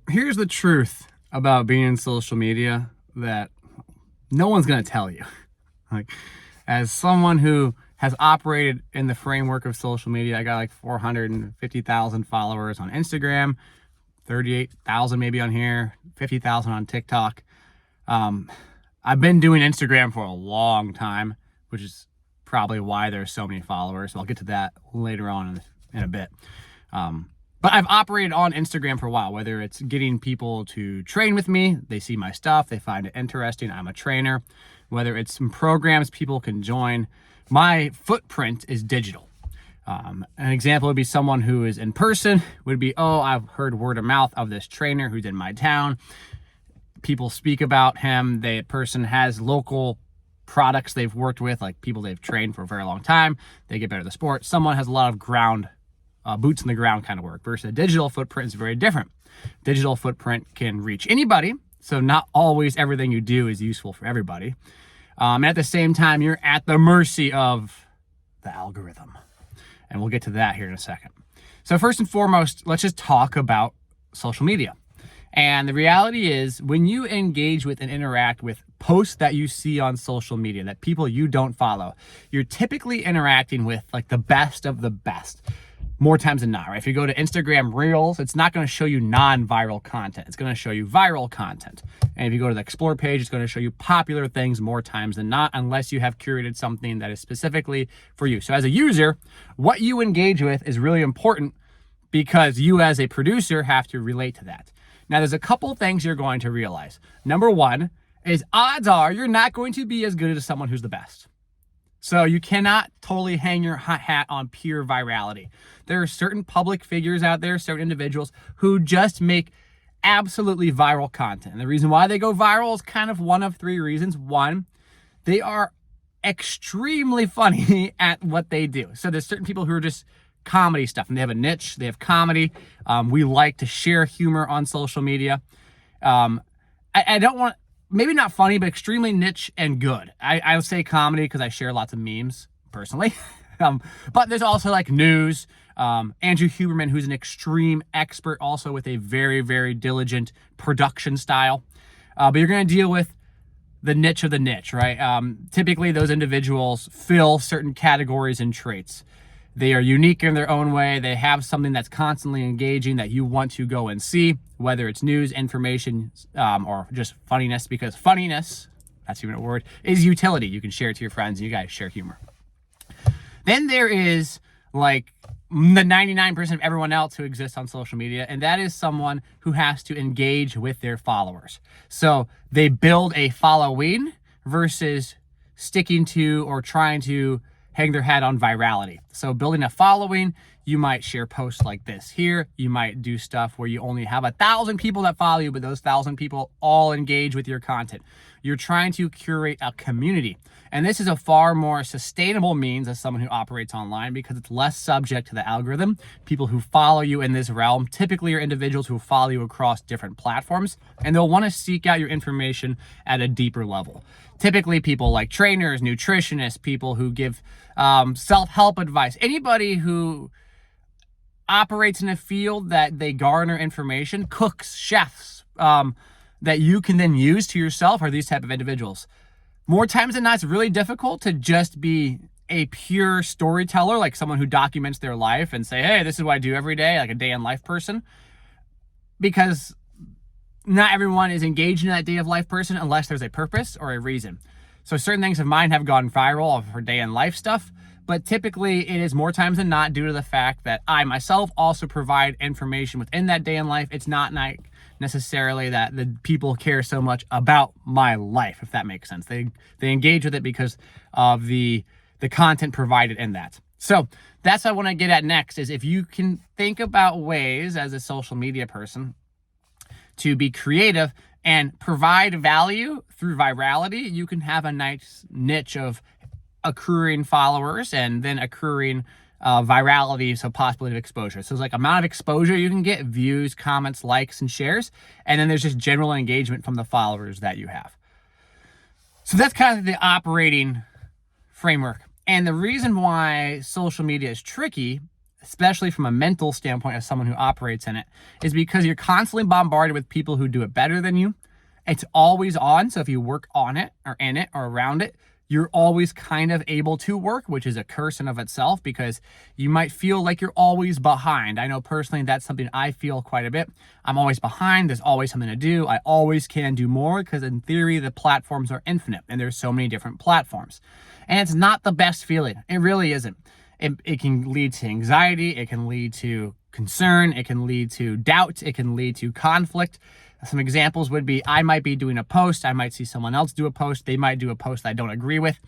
here's the truth about being in social media that no one's going to tell you. Like, as someone who has operated in the framework of social media, I got like 450,000 followers on Instagram, 38,000 maybe on here, 50,000 on TikTok. I've been doing Instagram for a long time, which is probably why there's so many followers. So I'll get to that later on in a bit. But I've operated on Instagram for a while, whether it's getting people to train with me, they see my stuff, they find it interesting, I'm a trainer, whether it's some programs people can join. My footprint is digital. An example would be someone who is in person would be, oh, I've heard word of mouth of this trainer who's in my town. People speak about him. The person has local products they've worked with, like people they've trained for a very long time. They get better at the sport. Someone has a lot of ground, boots in the ground kind of work, versus a digital footprint is very different. Digital footprint can reach anybody. So not always everything you do is useful for everybody. And at the same time, you're at the mercy of the algorithm. And we'll get to that here in a second. So first and foremost, let's just talk about social media. And the reality is, when you engage with and interact with posts that you see on social media, that people you don't follow, you're typically interacting with like the best of the best. More times than not, right? If you go to Instagram Reels, it's not going to show you non-viral content. It's going to show you viral content. And if you go to the Explore page, it's going to show you popular things more times than not, unless you have curated something that is specifically for you. So as a user, what you engage with is really important because you as a producer have to relate to that. Now, there's a couple things you're going to realize. Number one is odds are you're not going to be as good as someone who's the best. So you cannot totally hang your hat on pure virality. There are certain public figures out there, certain individuals who just make absolutely viral content. And the reason why they go viral is kind of one of three reasons. One, they are extremely funny at what they do. So there's certain people who are just comedy stuff, and they have a niche, they have comedy. We like to share humor on social media. I don't want, maybe not funny, but extremely niche and good. I would say comedy because I share lots of memes personally. But there's also like news. Andrew Huberman, who's an extreme expert, also with a very, very diligent production style. But you're going to deal with the niche of the niche, right? Typically, those individuals fill certain categories and traits. They are unique in their own way. They have something that's constantly engaging that you want to go and see, whether it's news, information, or just funniness, because funniness, that's even a word, is utility. You can share it to your friends and you guys share humor. Then there is like the 99% of everyone else who exists on social media, and that is someone who has to engage with their followers. So they build a following versus sticking to or trying to hang their hat on virality. So building a following, you might share posts like this here. You might do stuff where you only have 1,000 people that follow you, but those 1,000 people all engage with your content. You're trying to curate a community. And this is a far more sustainable means as someone who operates online because it's less subject to the algorithm. People who follow you in this realm typically are individuals who follow you across different platforms, and they'll want to seek out your information at a deeper level. Typically people like trainers, nutritionists, people who give self-help advice, anybody who operates in a field that they garner information, cooks, chefs, that you can then use to yourself are these type of individuals. More times than not, it's really difficult to just be a pure storyteller, like someone who documents their life and say, hey, this is what I do every day, like a day in life person, because not everyone is engaged in that day of life person unless there's a purpose or a reason. So certain things of mine have gone viral for day in life stuff, but typically it is more times than not due to the fact that I myself also provide information within that day in life. It's not necessarily that the people care so much about my life, if that makes sense. They engage with it because of the content provided in that. So that's what I want to get at next, is if you can think about ways as a social media person to be creative and provide value through virality, you can have a nice niche of accruing followers and then accruing virality, so possibility of exposure. So it's like amount of exposure you can get, views, comments, likes, and shares, and then there's just general engagement from the followers that you have. So that's kind of the operating framework. And the reason why social media is tricky, especially from a mental standpoint as someone who operates in it, is because you're constantly bombarded with people who do it better than you. It's always on. So if you work on it or in it or around it, you're always kind of able to work, which is a curse in of itself, because you might feel like you're always behind. I know personally that's something I feel quite a bit. I'm always behind. There's always something to do. I always can do more because in theory, the platforms are infinite and there's so many different platforms. And it's not the best feeling. It really isn't. It can lead to anxiety. It can lead to concern. It can lead to doubt. It can lead to conflict. Some examples would be, I might be doing a post. I might see someone else do a post. They might do a post that I don't agree with.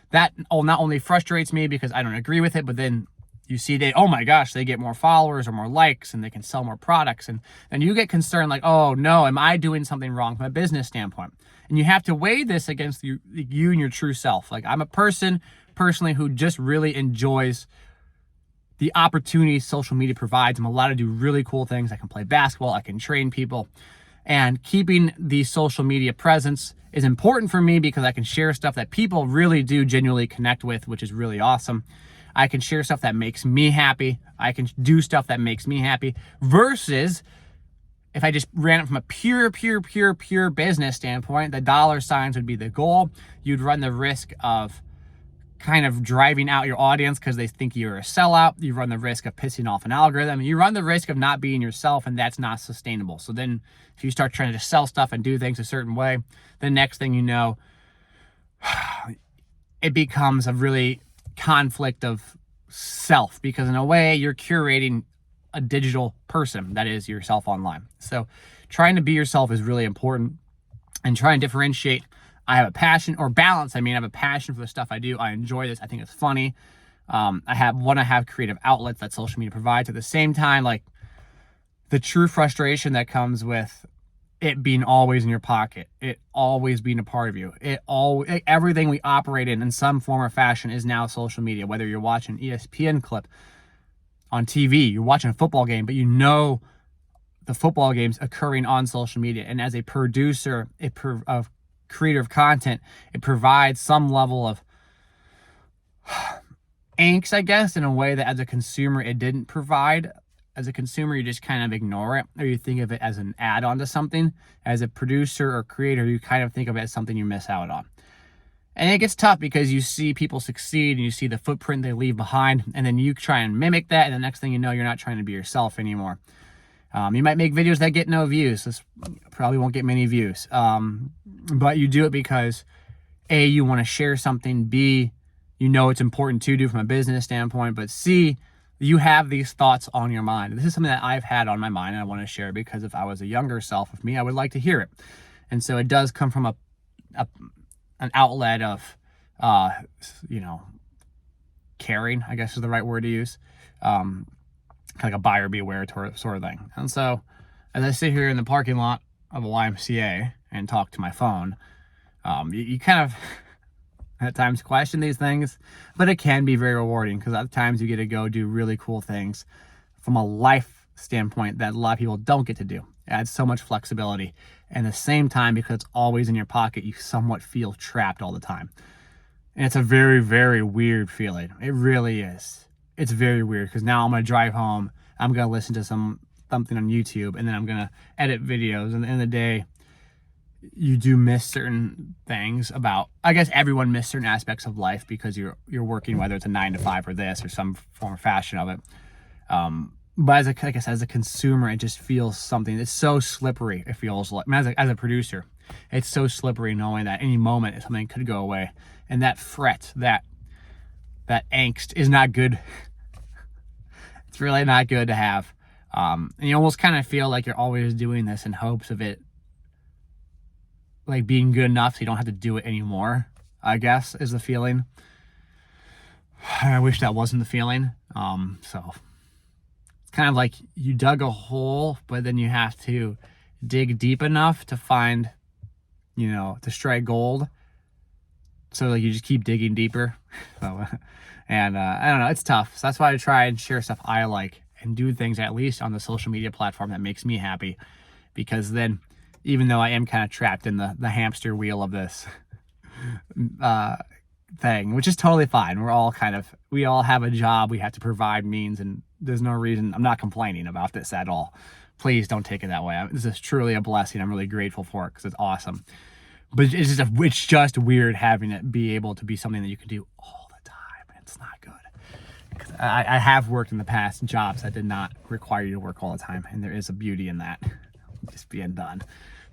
That not only frustrates me because I don't agree with it, but then you see oh my gosh, they get more followers or more likes and they can sell more products. And then you get concerned like, oh no, am I doing something wrong from a business standpoint? And you have to weigh this against you and your true self. Like, I'm a person personally who just really enjoys the opportunities social media provides. I'm allowed to do really cool things. I can play basketball. I can train people. And keeping the social media presence is important for me because I can share stuff that people really do genuinely connect with, which is really awesome. I can share stuff that makes me happy. I can do stuff that makes me happy versus if I just ran it from a pure business standpoint, the dollar signs would be the goal. You'd run the risk of kind of driving out your audience because they think you're a sellout. You run the risk of pissing off an algorithm. You run the risk of not being yourself, and that's not sustainable. So then if you start trying to sell stuff and do things a certain way, the next thing you know, it becomes a really conflict of self, because in a way you're curating a digital person that is yourself online. So trying to be yourself is really important, and try and differentiate. I have a passion, or balance. I have a passion for the stuff I do. I enjoy this. I think it's funny. I have creative outlets that social media provides. At the same time, like the true frustration that comes with it being always in your pocket, it always being a part of you. Everything we operate in some form or fashion is now social media. Whether you're watching an ESPN clip on TV, you're watching a football game, but you know the football game's occurring on social media. And as a producer of creator of content, it provides some level of angst, I guess, in a way that as a consumer it didn't provide. As a consumer, you just kind of ignore it, or you think of it as an add-on to something. As a producer or creator, you kind of think of it as something you miss out on. And it gets tough because you see people succeed and you see the footprint they leave behind, and then you try and mimic that, and the next thing you know, you're not trying to be yourself anymore. You might make videos that get no views. This probably won't get many views. But you do it because A, you want to share something. B, you know it's important to do from a business standpoint. But C, you have these thoughts on your mind. This is something that I've had on my mind, and I want to share because if I was a younger self of me, I would like to hear it. And so it does come from an outlet of, caring, I guess is the right word to use. Kind of like a buyer beware sort of thing. And so as I sit here in the parking lot of a YMCA and talk to my phone, you kind of at times question these things, but it can be very rewarding because at times you get to go do really cool things from a life standpoint that a lot of people don't get to do. It adds so much flexibility. And at the same time, because it's always in your pocket, you somewhat feel trapped all the time. And it's a very, very weird feeling. It really is. It's very weird because now I'm going to drive home. I'm going to listen to something on YouTube, and then I'm going to edit videos. And at the end of the day, you do miss certain things about, I guess everyone misses certain aspects of life because you're working, whether it's a 9 to 5 or this or some form or fashion of it. But as a consumer, it just feels something. It's so slippery. It feels like, as a producer, it's so slippery knowing that any moment something could go away. And that fret, that angst is not good. It's really not good to have. And you almost kind of feel like you're always doing this in hopes of it like being good enough so you don't have to do it anymore, I guess, is the feeling. I wish that wasn't the feeling. So it's kind of like you dug a hole, but then you have to dig deep enough to find, to strike gold. So like you just keep digging deeper. So, and I don't know, it's tough. So that's why I try and share stuff I like and do things at least on the social media platform that makes me happy. Because then, even though I am kind of trapped in the hamster wheel of this thing, which is totally fine. We all have a job. We have to provide means and there's no reason. I'm not complaining about this at all. Please don't take it that way. This is truly a blessing. I'm really grateful for it because it's awesome. But it's just weird having it be able to be something that you can do all the time. It's not good. Because I have worked in the past jobs that did not require you to work all the time, and there is a beauty in that just being done.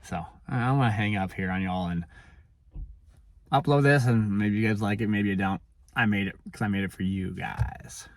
So I'm gonna hang up here on y'all and upload this, and maybe you guys like it, maybe you don't. I made it because I made it for you guys.